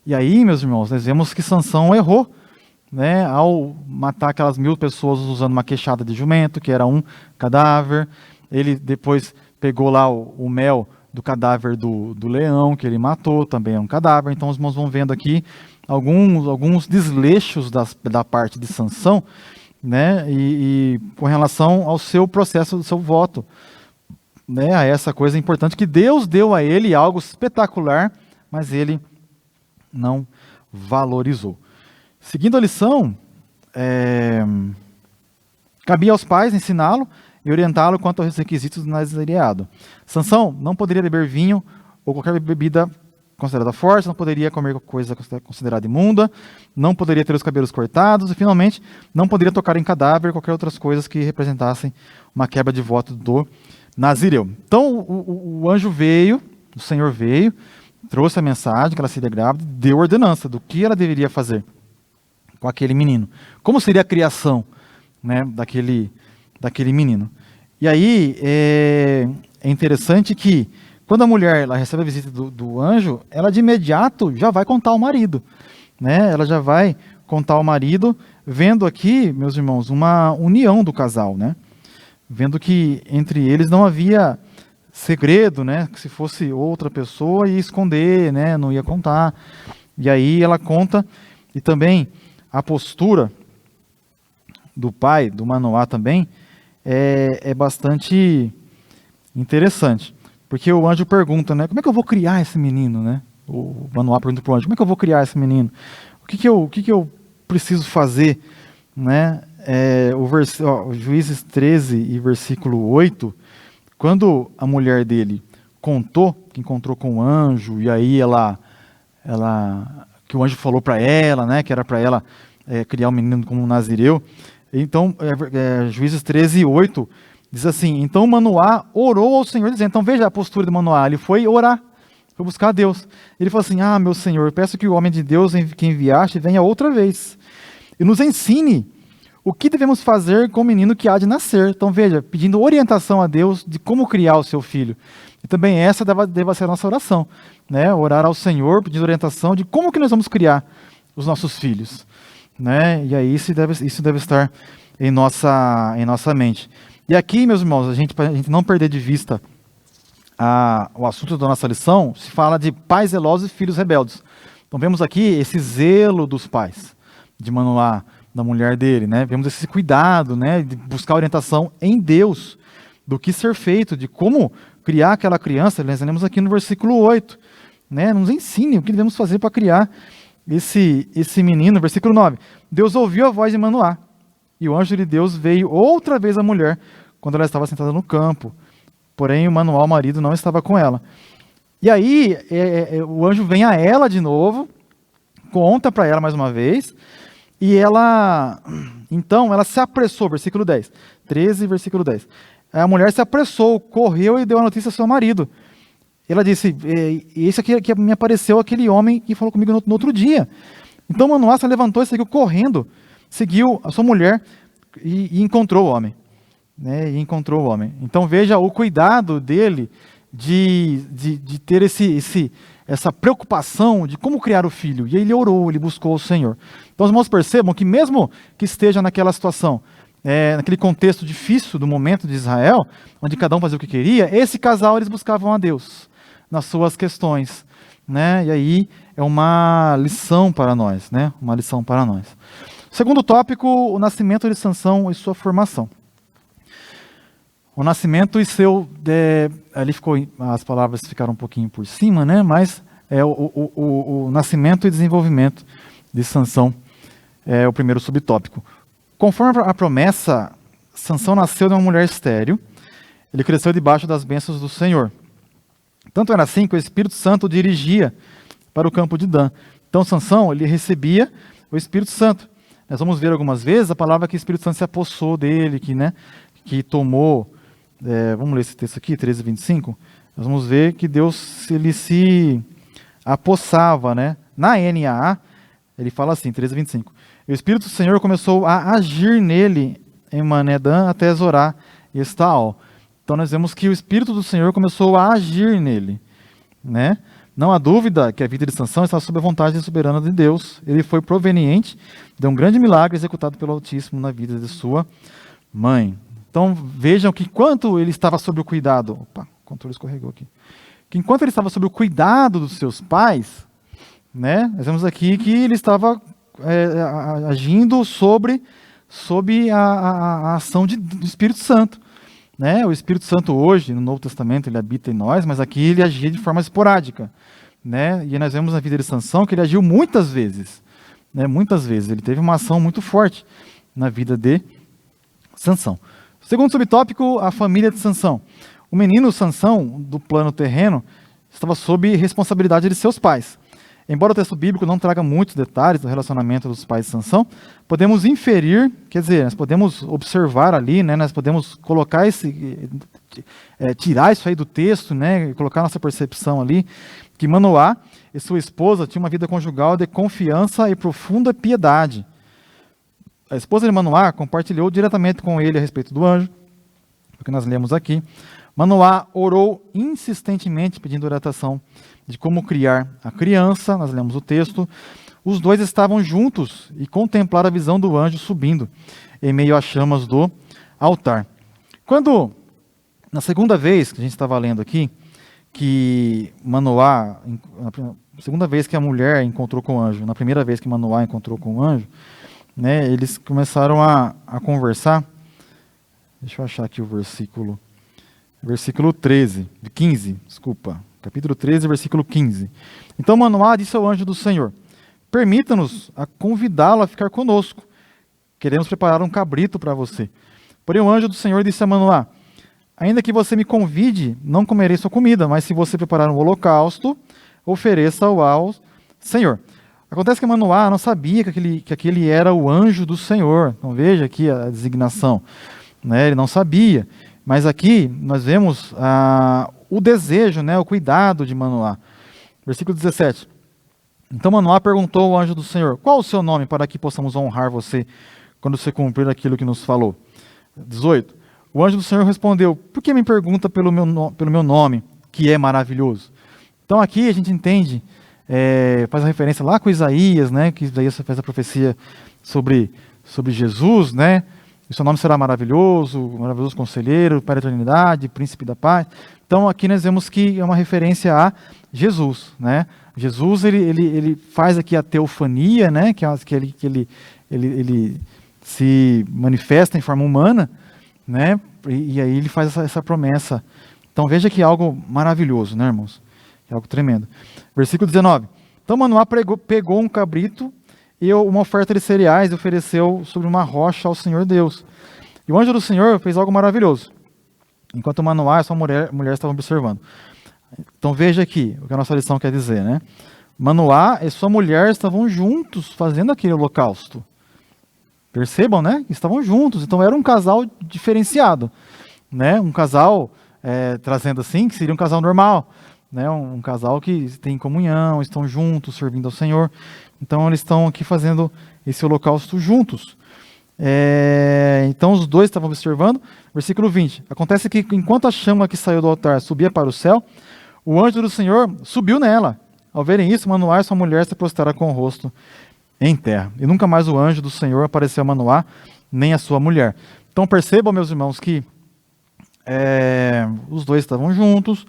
E aí, meus irmãos, nós vemos que Sansão errou, né, ao matar aquelas 1000 pessoas usando uma queixada de jumento, que era um cadáver. Ele depois pegou lá o mel do cadáver do leão, que ele matou, também é um cadáver. Então os irmãos vão vendo aqui alguns desleixos da parte de Sansão, né, e com relação ao seu processo, do seu voto, né, a essa coisa importante que Deus deu a ele, algo espetacular, mas ele não valorizou. Seguindo a lição, cabia aos pais ensiná-lo e orientá-lo quanto aos requisitos do nazireado. Sansão não poderia beber vinho ou qualquer bebida considerada forte, não poderia comer coisa considerada imunda, não poderia ter os cabelos cortados e, finalmente, não poderia tocar em cadáver ou qualquer outras coisas que representassem uma quebra de voto do nazireu. Então o anjo veio, o Senhor veio, trouxe a mensagem que ela seria grávida, deu ordenança do que ela deveria fazer com aquele menino. Como seria a criação, né, daquele menino. E aí é interessante que quando a mulher ela recebe a visita do anjo, ela de imediato já vai contar ao marido. Né? Ela já vai contar ao marido, vendo aqui, meus irmãos, uma união do casal. Né? Vendo que entre eles não havia segredo, né? Que se fosse outra pessoa ia esconder, né? Não ia contar. E aí ela conta, e também a postura do pai, do Manoá também, é bastante interessante. Porque o anjo pergunta, né? Como é que eu vou criar esse menino, né? O Manoá pergunta para o anjo, como é que eu vou criar esse menino? O que eu preciso fazer? Né? Juízes 13 e versículo 8, quando a mulher dele contou que encontrou com o anjo, e aí que o anjo falou para ela, né? Que era para ela criar o menino como um nazireu. Então, Juízes 13 e 8 diz assim, então Manoá orou ao Senhor, dizendo, então veja a postura de Manoá, ele foi orar, foi buscar a Deus. Ele falou assim, meu Senhor, peço que o homem de Deus que enviaste venha outra vez e nos ensine o que devemos fazer com o menino que há de nascer. Então veja, pedindo orientação a Deus de como criar o seu filho. E também essa deva ser a nossa oração, né? Orar ao Senhor, pedindo orientação de como que nós vamos criar os nossos filhos. Né? E aí isso deve estar em nossa mente. E aqui, meus irmãos, para a gente não perder de vista o assunto da nossa lição, se fala de pais zelosos e filhos rebeldes. Então vemos aqui esse zelo dos pais, de Manoá, da mulher dele, né? Vemos esse cuidado, né, de buscar orientação em Deus, do que ser feito, de como criar aquela criança. Nós lemos aqui no versículo 8, né? Nos ensine o que devemos fazer para criar esse menino. Versículo 9, Deus ouviu a voz de Manoá, e o anjo de Deus veio outra vez à mulher, quando ela estava sentada no campo. Porém, o Manoá, o marido, não estava com ela. E aí, o anjo vem a ela de novo, conta para ela mais uma vez, e então, ela se apressou, versículo 10, 13, versículo 10. A mulher se apressou, correu e deu a notícia ao seu marido. Ela disse, esse aqui que me apareceu aquele homem que falou comigo no outro dia. Então, Manoá se levantou e seguiu correndo, seguiu a sua mulher e encontrou o homem. Né? E encontrou o homem. Então, veja o cuidado dele de ter essa preocupação de como criar o filho. E ele orou, ele buscou o Senhor. Então os irmãos percebam que mesmo que esteja naquela situação, naquele contexto difícil do momento de Israel, onde cada um fazia o que queria, esse casal eles buscavam a Deus nas suas questões. Né? E aí é uma lição para nós. Né? Uma lição para nós. Segundo tópico, o nascimento de Sansão e sua formação. O nascimento e ali as palavras ficaram um pouquinho por cima, né? Mas o nascimento e desenvolvimento de Sansão é o primeiro subtópico. Conforme a promessa, Sansão nasceu de uma mulher estéril, ele cresceu debaixo das bênçãos do Senhor. Tanto era assim que o Espírito Santo o dirigia para o campo de Dan. Então Sansão, ele recebia o Espírito Santo. Nós vamos ver algumas vezes a palavra que o Espírito Santo se apossou dele, que tomou... vamos ler esse texto aqui, 13, 25. Nós vamos ver que Deus ele se apossava, né? Na NAA, ele fala assim, 13, 25. O Espírito do Senhor começou a agir nele em Manedã até Zorá e Estaol. Então nós vemos que o Espírito do Senhor começou a agir nele. Né? Não há dúvida que a vida de Sansão estava sob a vontade soberana de Deus. Ele foi proveniente de um grande milagre executado pelo Altíssimo na vida de sua mãe. Então vejam que enquanto ele estava sob o cuidado, o controle escorregou aqui, que enquanto ele estava sob o cuidado dos seus pais, né, nós vemos aqui que ele estava agindo sob a ação do Espírito Santo. Né? O Espírito Santo hoje, no Novo Testamento, ele habita em nós, mas aqui ele agia de forma esporádica. Né? E nós vemos na vida de Sansão que ele agiu muitas vezes. Né? Muitas vezes. Ele teve uma ação muito forte na vida de Sansão. Segundo subtópico, a família de Sansão. O menino Sansão, do plano terreno, estava sob responsabilidade de seus pais. embora o texto bíblico não traga muitos detalhes do relacionamento dos pais de Sansão, podemos inferir, quer dizer, nós podemos observar ali, né, nós podemos colocar tirar isso aí do texto, né, e colocar nossa percepção ali, que Manoá e sua esposa tinham uma vida conjugal de confiança e profunda piedade. A esposa de Manoá compartilhou diretamente com ele a respeito do anjo, porque nós lemos aqui. Manoá orou insistentemente pedindo orientação de como criar a criança, nós lemos o texto. Os dois estavam juntos e contemplaram a visão do anjo subindo em meio às chamas do altar. Quando, na segunda vez que a gente estava lendo aqui, que Manoá, na segunda vez que a mulher encontrou com o anjo, na primeira vez que Manoá encontrou com o anjo, né, eles começaram a conversar. Deixa eu achar aqui o versículo 15, desculpa. Capítulo 13, versículo 15. Então Manoá disse ao anjo do Senhor: permita-nos a convidá-lo a ficar conosco. Queremos preparar um cabrito para você. Porém o anjo do Senhor disse a Manoá: ainda que você me convide, não comerei sua comida, mas se você preparar um holocausto, ofereça-o ao Senhor. Acontece que Manoá não sabia que aquele era o anjo do Senhor. Então veja aqui a designação. Né? Ele não sabia. Mas aqui nós vemos o desejo, né, o cuidado de Manoá. Versículo 17. Então Manoá perguntou ao anjo do Senhor: qual o seu nome, para que possamos honrar você quando você cumprir aquilo que nos falou? 18. O anjo do Senhor respondeu: por que me pergunta pelo meu nome, que é maravilhoso? Então aqui a gente entende, faz a referência lá com Isaías, né, que Isaías faz a profecia sobre Jesus, né? O seu nome será maravilhoso conselheiro, Pai da eternidade, príncipe da paz. Então aqui nós vemos que é uma referência a Jesus, né? Jesus ele faz aqui a teofania, né? Que ele se manifesta em forma humana, né? E aí ele faz essa promessa. Então veja que é algo maravilhoso, né, irmãos? É algo tremendo. Versículo 19. Então Manoá pegou um cabrito e uma oferta de cereais e ofereceu sobre uma rocha ao Senhor Deus. E o anjo do Senhor fez algo maravilhoso, enquanto Manoá e sua mulher estavam observando. Então veja aqui o que a nossa lição quer dizer, né? Manoá e sua mulher estavam juntos fazendo aquele holocausto. Percebam, né? Estavam juntos, então era um casal diferenciado, né? Um casal, trazendo assim, que seria um casal normal, né? Um casal que tem comunhão, estão juntos, servindo ao Senhor. Então eles estão aqui fazendo esse holocausto juntos. Então os dois estavam observando. Versículo 20. Acontece que enquanto a chama que saiu do altar subia para o céu, o anjo do Senhor subiu nela. Ao verem isso, Manoá e sua mulher se prostraram com o rosto em terra. E nunca mais o anjo do Senhor apareceu a Manoá, nem a sua mulher. Então percebam, meus irmãos, que os dois estavam juntos,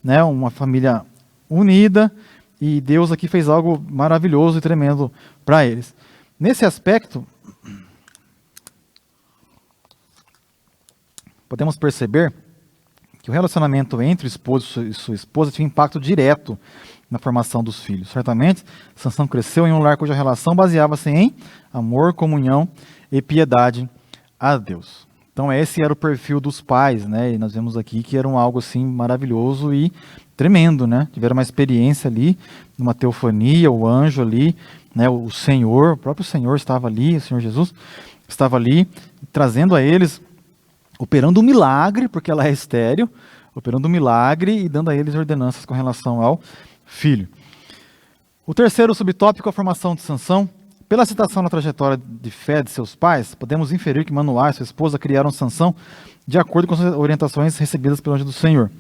né, uma família unida, e Deus aqui fez algo maravilhoso e tremendo para eles. Nesse aspecto, podemos perceber que o relacionamento entre o esposo e sua esposa tinha impacto direto na formação dos filhos. Certamente, Sansão cresceu em um lar cuja relação baseava-se em amor, comunhão e piedade a Deus. Então esse era o perfil dos pais, né? E nós vemos aqui que era algo assim maravilhoso e tremendo, né? Tiveram uma experiência ali, numa teofania, o anjo ali, né? O Senhor, o próprio Senhor estava ali, o Senhor Jesus estava ali, trazendo a eles, operando um milagre, porque ela é estéril, operando um milagre e dando a eles ordenanças com relação ao filho. O terceiro subtópico é a formação de Sansão. Pela citação na trajetória de fé de seus pais, podemos inferir que Manoá e sua esposa criaram Sansão de acordo com as orientações recebidas pelo anjo do Senhor.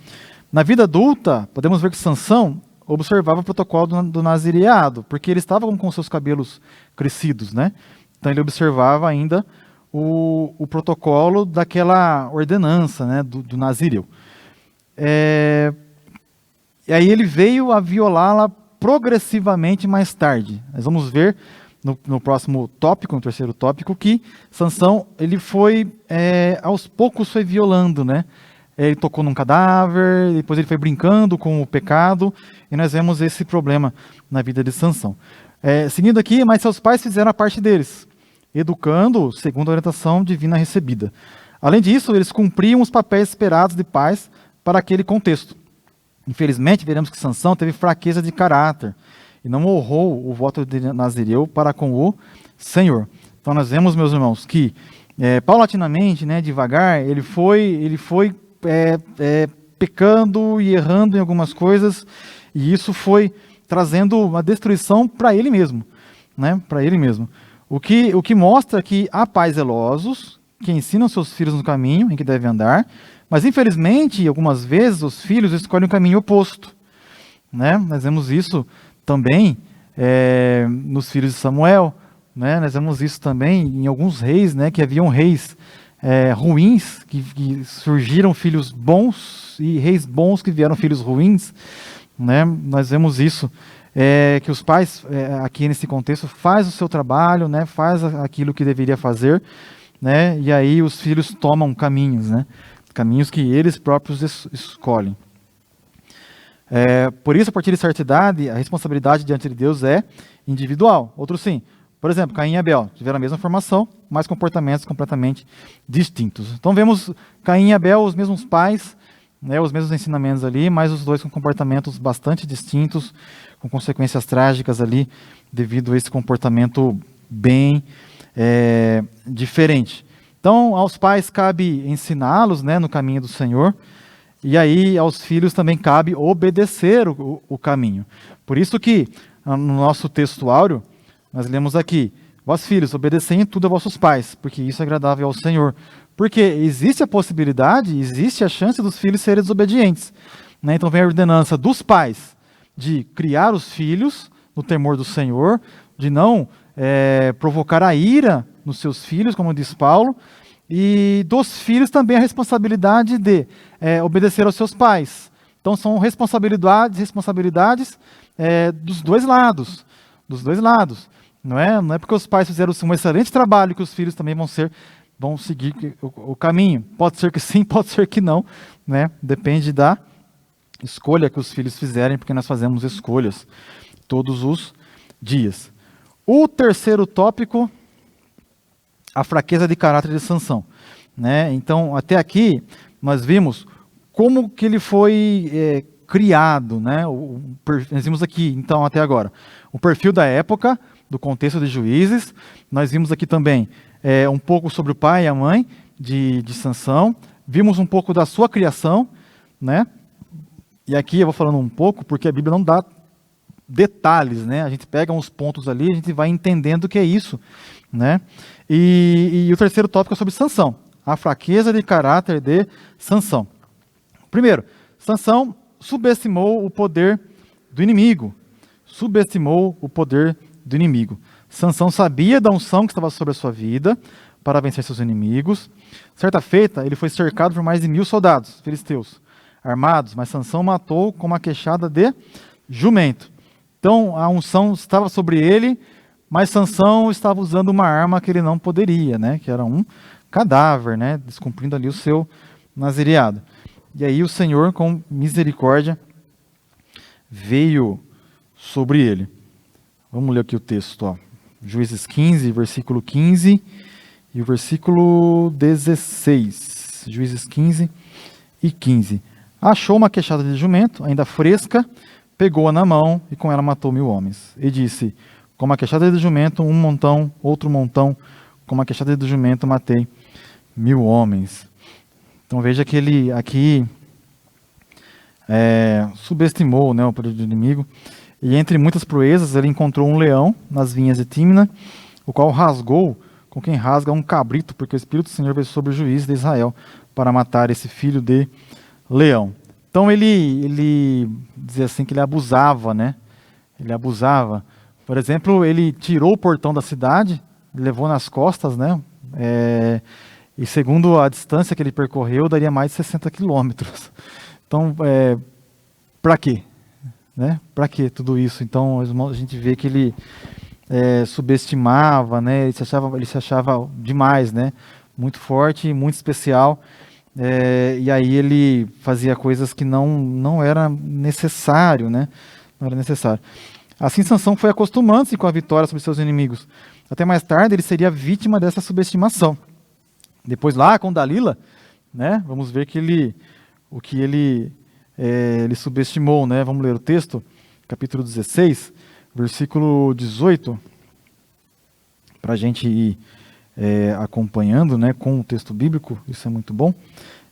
Na vida adulta, podemos ver que Sansão observava o protocolo do nazireado, porque ele estava com seus cabelos crescidos, né? Então ele observava ainda o protocolo daquela ordenança, né, do nazireu. E aí ele veio a violá-la progressivamente mais tarde. Nós vamos ver no próximo tópico, no terceiro tópico, que Sansão, ele foi, aos poucos foi violando, né? Ele tocou num cadáver, depois ele foi brincando com o pecado, e nós vemos esse problema na vida de Sansão. Seguindo aqui, mas seus pais fizeram a parte deles, educando segundo a orientação divina recebida. Além disso, eles cumpriam os papéis esperados de pais para aquele contexto. Infelizmente, veremos que Sansão teve fraqueza de caráter, e não honrou o voto de Nazireu para com o Senhor. Então nós vemos, meus irmãos, que paulatinamente, né, devagar, ele foi pecando e errando em algumas coisas, e isso foi trazendo uma destruição para ele mesmo, né, para ele mesmo. O que mostra que há pais zelosos que ensinam seus filhos no caminho em que devem andar, mas infelizmente, algumas vezes, os filhos escolhem o caminho oposto, né? Nós vemos isso também nos filhos de Samuel, né? Nós vemos isso também em alguns reis, né? Que haviam reis ruins, que surgiram filhos bons, e reis bons que vieram filhos ruins, né? Nós vemos isso, que os pais, aqui nesse contexto, faz o seu trabalho, né? Faz aquilo que deveria fazer, né? E aí os filhos tomam caminhos, né? Caminhos que eles próprios escolhem. Por isso, a partir de certa idade, a responsabilidade diante de Deus é individual. Outros sim. Por exemplo, Caim e Abel tiveram a mesma formação, mas comportamentos completamente distintos. Então vemos Caim e Abel, os mesmos pais, né, os mesmos ensinamentos ali, mas os dois com comportamentos bastante distintos, com consequências trágicas ali, devido a esse comportamento bem diferente. Então, aos pais cabe ensiná-los, né, no caminho do Senhor, e aí aos filhos também cabe obedecer o caminho. Por isso que, no nosso texto áureo, nós lemos aqui: vós filhos, obedecei em tudo a vossos pais, porque isso é agradável ao Senhor. Porque existe a possibilidade, existe a chance dos filhos serem desobedientes, né? Então vem a ordenança dos pais de criar os filhos no temor do Senhor, de não provocar a ira nos seus filhos, como diz Paulo, e dos filhos também a responsabilidade de obedecer aos seus pais. Então são responsabilidades dos dois lados, não é porque os pais fizeram um excelente trabalho que os filhos também vão seguir o caminho. Pode ser que sim, pode ser que não, né? Depende da escolha que os filhos fizerem, porque nós fazemos escolhas todos os dias. O terceiro tópico, a fraqueza de caráter de Sansão, né? Então, até aqui, nós vimos como que ele foi criado, né? Nós vimos aqui, então, até agora, o perfil da época, do contexto de Juízes. Nós vimos aqui também um pouco sobre o pai e a mãe de Sansão. Vimos um pouco da sua criação, né? E aqui eu vou falando um pouco, porque a Bíblia não dá detalhes, né? A gente pega uns pontos ali, a gente vai entendendo o que é isso, né? E o terceiro tópico é sobre Sansão, a fraqueza de caráter de Sansão. Primeiro, Sansão subestimou o poder do inimigo. Sansão sabia da unção que estava sobre a sua vida para vencer seus inimigos. Certa feita, ele foi cercado por mais de 1000 soldados filisteus armados, mas Sansão matou com uma queixada de jumento. Então a unção estava sobre ele, mas Sansão estava usando uma arma que ele não poderia, né? Que era um cadáver, né? Descumprindo ali o seu nazireado. E aí o Senhor, com misericórdia, veio sobre ele. Vamos ler aqui o texto, ó. Juízes 15, versículo 15 e o versículo 16. Juízes 15 e 15. Achou uma queixada de jumento, ainda fresca, pegou-a na mão e com ela matou 1000 homens. E disse: com uma queixada de jumento, um montão, outro montão, com uma queixada de jumento matei 1000 homens. Então veja que ele aqui subestimou, né, o poder do inimigo. E entre muitas proezas, ele encontrou um leão nas vinhas de Tímina, o qual rasgou com quem rasga um cabrito, porque o Espírito do Senhor veio sobre o juiz de Israel para matar esse filho de leão. Então ele dizia assim que ele abusava, né? Ele abusava. Por exemplo, ele tirou o portão da cidade, levou nas costas, né? E segundo a distância que ele percorreu, daria mais de 60 quilômetros. Então, para quê? Né? Para que tudo isso? Então a gente vê que ele subestimava, né? Ele se achava demais, né? Muito forte, muito especial, e aí ele fazia coisas que não era necessário, né? Não era necessário. Assim Sansão foi acostumando-se com a vitória sobre seus inimigos. Até mais tarde ele seria vítima dessa subestimação. Depois lá com Dalila, né? Vamos ver que ele subestimou, né? Vamos ler o texto, capítulo 16, versículo 18, para a gente ir acompanhando, né, com o texto bíblico, isso é muito bom.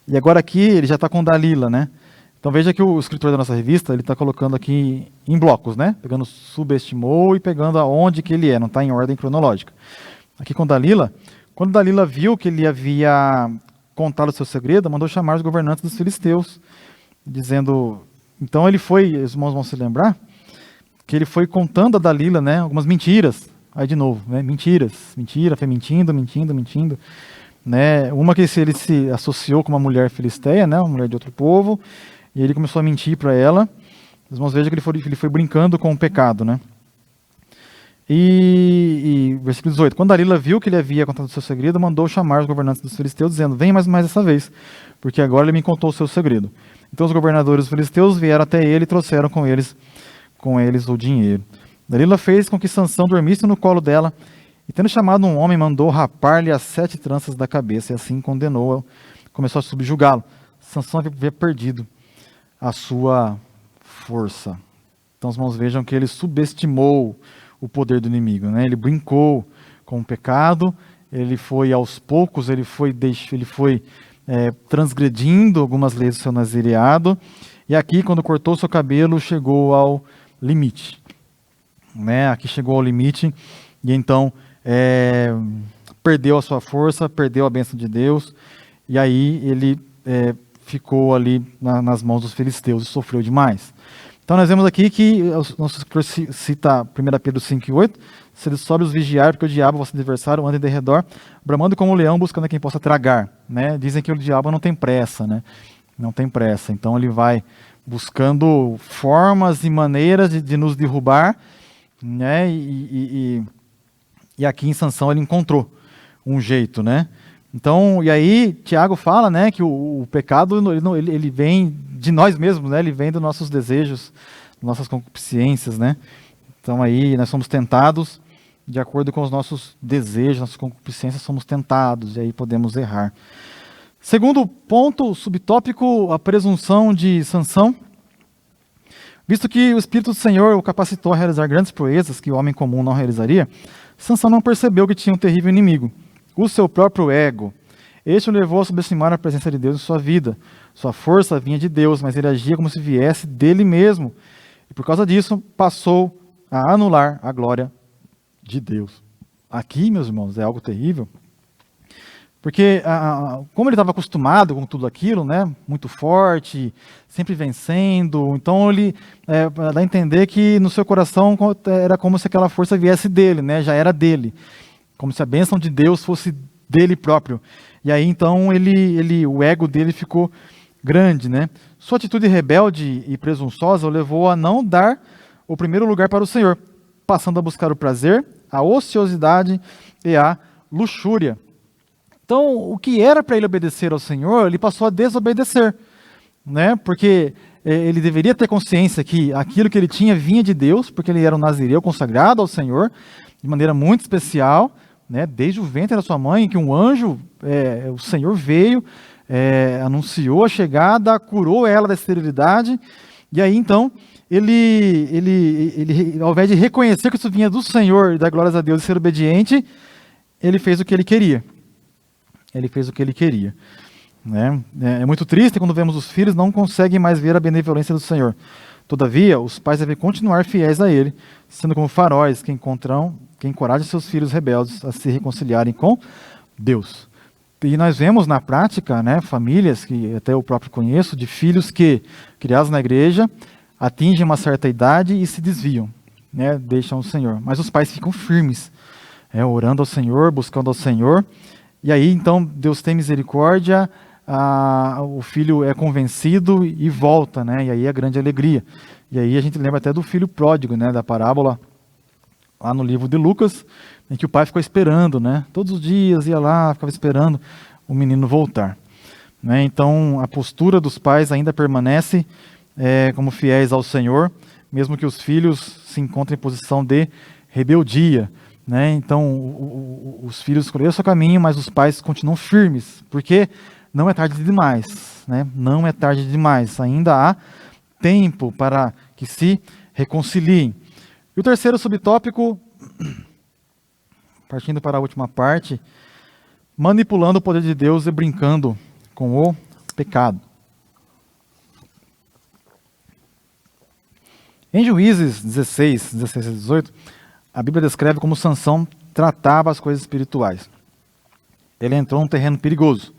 E agora aqui ele já está com Dalila, né? Então veja que o escritor da nossa revista, ele está colocando aqui em blocos, né? Pegando subestimou e pegando aonde que ele é, não está em ordem cronológica. Aqui com Dalila, quando Dalila viu que ele havia contado o seu segredo, mandou chamar os governantes dos filisteus, dizendo... Então ele foi, os irmãos vão se lembrar, que ele foi contando a Dalila, né, algumas mentiras. Aí de novo, né, mentira, foi mentindo, né, uma que ele se associou com uma mulher filisteia, né, uma mulher de outro povo, e ele começou a mentir para ela. Os irmãos vejam que ele foi brincando com o pecado, né. E versículo 18, quando Dalila viu que ele havia contado o seu segredo, mandou chamar os governantes dos filisteus, dizendo, vem mais essa vez, porque agora ele me contou o seu segredo. Então os governadores dos filisteus vieram até ele e trouxeram com eles o dinheiro. Dalila fez com que Sansão dormisse no colo dela, e tendo chamado um homem, mandou rapar-lhe as 7 tranças da cabeça, e assim condenou-o, começou a subjugá-lo. Sansão havia perdido a sua força. Então os irmãos vejam que ele subestimou o poder do inimigo, né? Ele brincou com o pecado, ele foi aos poucos, ele foi transgredindo algumas leis do seu nazireado, e aqui, quando cortou seu cabelo, chegou ao limite. Né? Aqui chegou ao limite, e então perdeu a sua força, perdeu a bênção de Deus, e aí ele ficou ali nas mãos dos filisteus e sofreu demais. Então nós vemos aqui que o nosso escritor cita 1 Pedro 5:8, se sobe os vigiar, porque o diabo, vosso adversário, anda em derredor, bramando como um leão, buscando a quem possa tragar. Né? Dizem que o diabo não tem pressa, né? Não tem pressa, então ele vai buscando formas e maneiras de nos derrubar, né? E aqui em Sansão ele encontrou um jeito, né? Então, e aí Tiago fala, né, que o pecado ele vem de nós mesmos, né? Ele vem dos nossos desejos, nossas concupiscências, né? Então aí nós somos tentados de acordo com os nossos desejos, nossas concupiscências, somos tentados e aí podemos errar. Segundo ponto, subtópico, a presunção de Sansão. Visto que o Espírito do Senhor o capacitou a realizar grandes proezas que o homem comum não realizaria, Sansão não percebeu que tinha um terrível inimigo, o seu próprio ego. Este o levou a subestimar a presença de Deus em sua vida. Sua força vinha de Deus, mas ele agia como se viesse dele mesmo. E por causa disso, passou a anular a glória de Deus. Aqui, meus irmãos, é algo terrível. Porque, como ele estava acostumado com tudo aquilo, né, muito forte, sempre vencendo, então ele dá a entender que no seu coração era como se aquela força viesse dele, né, já era dele, como se a bênção de Deus fosse dele próprio. E aí então o ego dele ficou grande, né? Sua atitude rebelde e presunçosa o levou a não dar o primeiro lugar para o Senhor, passando a buscar o prazer, a ociosidade e a luxúria. Então, o que era para ele obedecer ao Senhor, ele passou a desobedecer, né? Porque ele deveria ter consciência que aquilo que ele tinha vinha de Deus, porque ele era um nazireu consagrado ao Senhor, de maneira muito especial, né? Desde o ventre da sua mãe, que um anjo, o Senhor veio, anunciou a chegada, curou ela da esterilidade, e aí então, ele ao invés de reconhecer que isso vinha do Senhor e dar glórias a Deus e ser obediente, ele fez o que ele queria. Ele fez o que ele queria. Né? É muito triste quando vemos os filhos não conseguem mais ver a benevolência do Senhor. Todavia, os pais devem continuar fiéis a Ele, sendo como faróis que encorajam seus filhos rebeldes a se reconciliarem com Deus. E nós vemos na prática, né, famílias que até eu próprio conheço, de filhos que, criados na igreja, atingem uma certa idade e se desviam, né, deixam o Senhor. Mas os pais ficam firmes, orando ao Senhor, buscando ao Senhor. E aí, então, Deus tem misericórdia, o filho é convencido e volta, né? E aí é grande alegria. E aí a gente lembra até do filho pródigo, né? Da parábola, lá no livro de Lucas, em que o pai ficou esperando, né? Todos os dias ia lá, ficava esperando o menino voltar. Né? Então, a postura dos pais ainda permanece como fiéis ao Senhor, mesmo que os filhos se encontrem em posição de rebeldia. Né? Então, os filhos escolheram o seu caminho, mas os pais continuam firmes, porque não é tarde demais. Né? Não é tarde demais. Ainda há tempo para que se reconciliem. E o terceiro subtópico, partindo para a última parte, manipulando o poder de Deus e brincando com o pecado. Em Juízes 16 a 18, a Bíblia descreve como Sansão tratava as coisas espirituais. Ele entrou num terreno perigoso,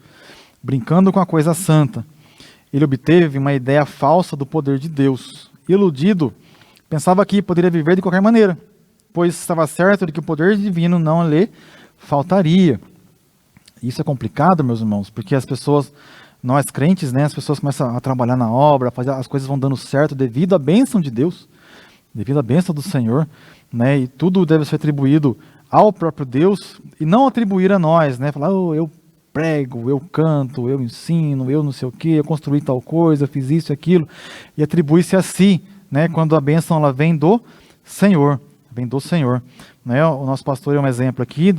brincando com a coisa santa. Ele obteve uma ideia falsa do poder de Deus. Iludido, pensava que poderia viver de qualquer maneira, pois estava certo de que o poder divino não lhe faltaria. Isso é complicado, meus irmãos, porque as pessoas, nós crentes, né, as pessoas começam a trabalhar na obra, as coisas vão dando certo devido à bênção de Deus, devido à bênção do Senhor, né, e tudo deve ser atribuído ao próprio Deus e não atribuir a nós, né, falar, oh, eu prego, eu canto, eu ensino, eu não sei o que, eu construí tal coisa, eu fiz isso e aquilo, e atribui-se a si, né, quando a bênção ela vem do Senhor. Né? O nosso pastor é um exemplo aqui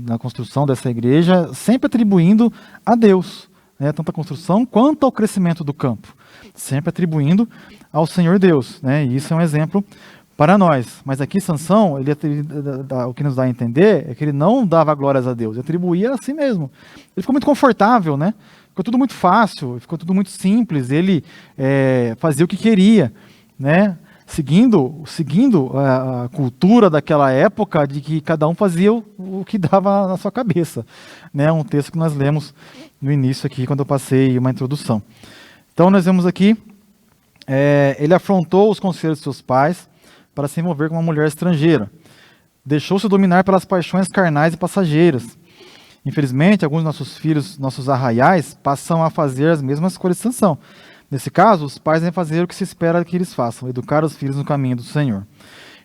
na construção dessa igreja, sempre atribuindo a Deus, né? Tanto a construção quanto ao crescimento do campo, sempre atribuindo ao Senhor Deus, né? E isso é um exemplo para nós. Mas aqui Sansão, o que nos dá a entender é que ele não dava glórias a Deus, ele atribuía a si mesmo. Ele ficou muito confortável, né? Ficou tudo muito fácil, ficou tudo muito simples, ele fazia o que queria, né? Seguindo a cultura daquela época de que cada um fazia o que dava na sua cabeça, né? Um texto que nós lemos no início aqui, quando eu passei uma introdução. Então nós vemos aqui, ele afrontou os conselhos de seus pais para se envolver com uma mulher estrangeira. Deixou-se dominar pelas paixões carnais e passageiras. Infelizmente, alguns de nossos filhos, nossos arraiais, passam a fazer as mesmas coisas de Sansão. Nesse caso, os pais devem fazer o que se espera que eles façam, educar os filhos no caminho do Senhor.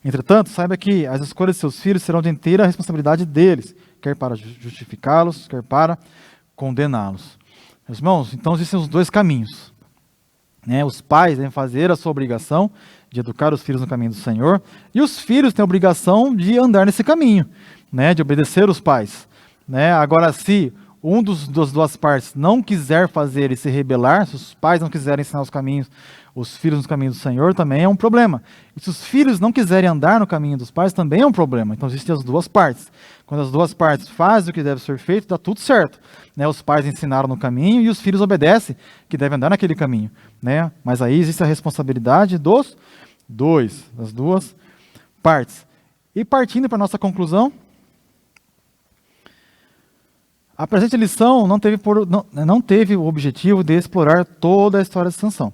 Entretanto, saiba que as escolhas de seus filhos serão de inteira responsabilidade deles, quer para justificá-los, quer para condená-los. Meus irmãos, então existem os dois caminhos, né? Os pais devem fazer a sua obrigação de educar os filhos no caminho do Senhor, e os filhos têm a obrigação de andar nesse caminho, né? De obedecer os pais, né? Agora, se das duas partes não quiser fazer e se rebelar, se os pais não quiserem ensinar os filhos no caminho do Senhor, também é um problema. E se os filhos não quiserem andar no caminho dos pais, também é um problema. Então existem as duas partes. Quando as duas partes fazem o que deve ser feito, dá tudo certo, né? Os pais ensinaram no caminho e os filhos obedecem, que devem andar naquele caminho, né? Mas aí existe a responsabilidade das duas partes. E partindo para a nossa conclusão, a presente lição não teve o objetivo de explorar toda a história de Sansão,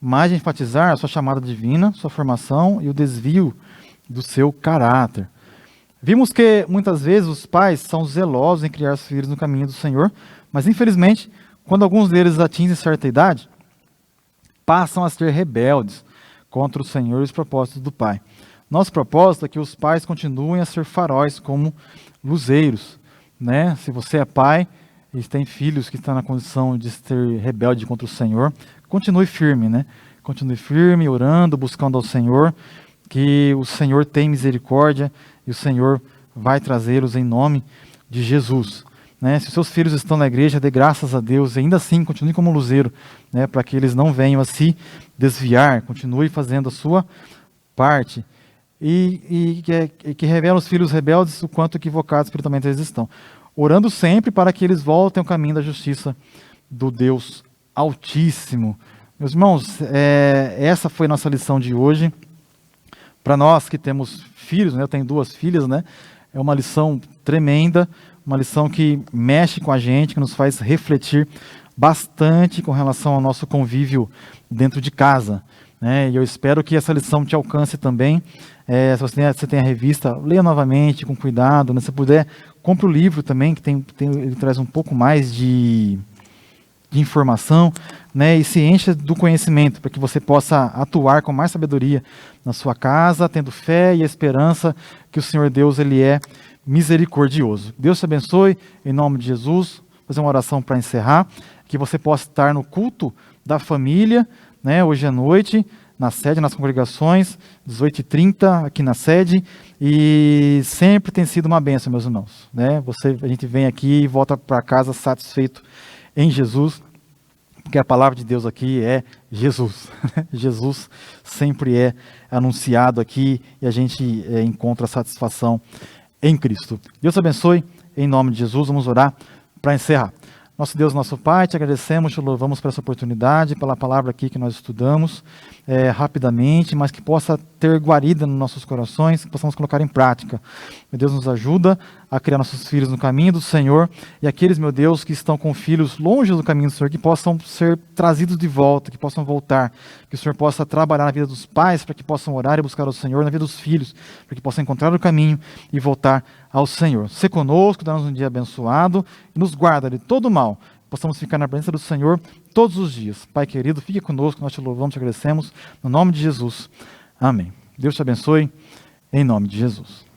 mas de enfatizar a sua chamada divina, sua formação e o desvio do seu caráter. Vimos que muitas vezes os pais são zelosos em criar os filhos no caminho do Senhor, mas infelizmente, quando alguns deles atingem certa idade, passam a ser rebeldes contra o Senhor e os propósitos do Pai. Nosso propósito é que os pais continuem a ser faróis como luzeiros, né? Se você é pai e tem filhos que estão na condição de ser rebelde contra o Senhor, continue firme, né? Continue firme, orando, buscando ao Senhor, que o Senhor tem misericórdia e o Senhor vai trazê-los em nome de Jesus, né? Se os seus filhos estão na igreja, dê graças a Deus e ainda assim continue como luzeiro, né? Para que eles não venham a se desviar, continue fazendo a sua parte. E que revela os filhos rebeldes o quanto equivocados espiritualmente eles estão. Orando sempre para que eles voltem ao caminho da justiça do Deus Altíssimo. Meus irmãos, essa foi nossa lição de hoje. Para nós que temos filhos, né, eu tenho 2 filhas, né, é uma lição tremenda, uma lição que mexe com a gente, que nos faz refletir bastante com relação ao nosso convívio dentro de casa, né? E eu espero que essa lição te alcance também. Se você tem a revista, leia novamente, com cuidado, né? Se puder, compre o livro também, que ele traz um pouco mais de informação, né? E se encha do conhecimento, para que você possa atuar com mais sabedoria na sua casa, tendo fé e esperança que o Senhor Deus ele é misericordioso. Deus te abençoe, em nome de Jesus. Vou fazer uma oração para encerrar, que você possa estar no culto da família, né? Hoje à noite, na sede, nas congregações, 18h30 aqui na sede, e sempre tem sido uma bênção, meus irmãos, né? A gente vem aqui e volta para casa satisfeito em Jesus, Porque a palavra de Deus aqui é Jesus. Jesus sempre é anunciado aqui e a gente encontra satisfação em Cristo. Deus abençoe, em nome de Jesus. Vamos orar para encerrar. Nosso Deus, nosso Pai, te agradecemos, te louvamos por essa oportunidade, pela palavra aqui que nós estudamos rapidamente, mas que possa ter guarida nos nossos corações, que possamos colocar em prática. Meu Deus, nos ajuda a criar nossos filhos no caminho do Senhor, e aqueles, meu Deus, que estão com filhos longe do caminho do Senhor, que possam ser trazidos de volta, que possam voltar, que o Senhor possa trabalhar na vida dos pais, para que possam orar e buscar o Senhor, na vida dos filhos, para que possam encontrar o caminho e voltar ao Senhor. Se conosco, dá-nos um dia abençoado, e nos guarda de todo mal, possamos ficar na presença do Senhor todos os dias. Pai querido, fique conosco, nós te louvamos, te agradecemos, no nome de Jesus. Amém. Deus te abençoe, em nome de Jesus.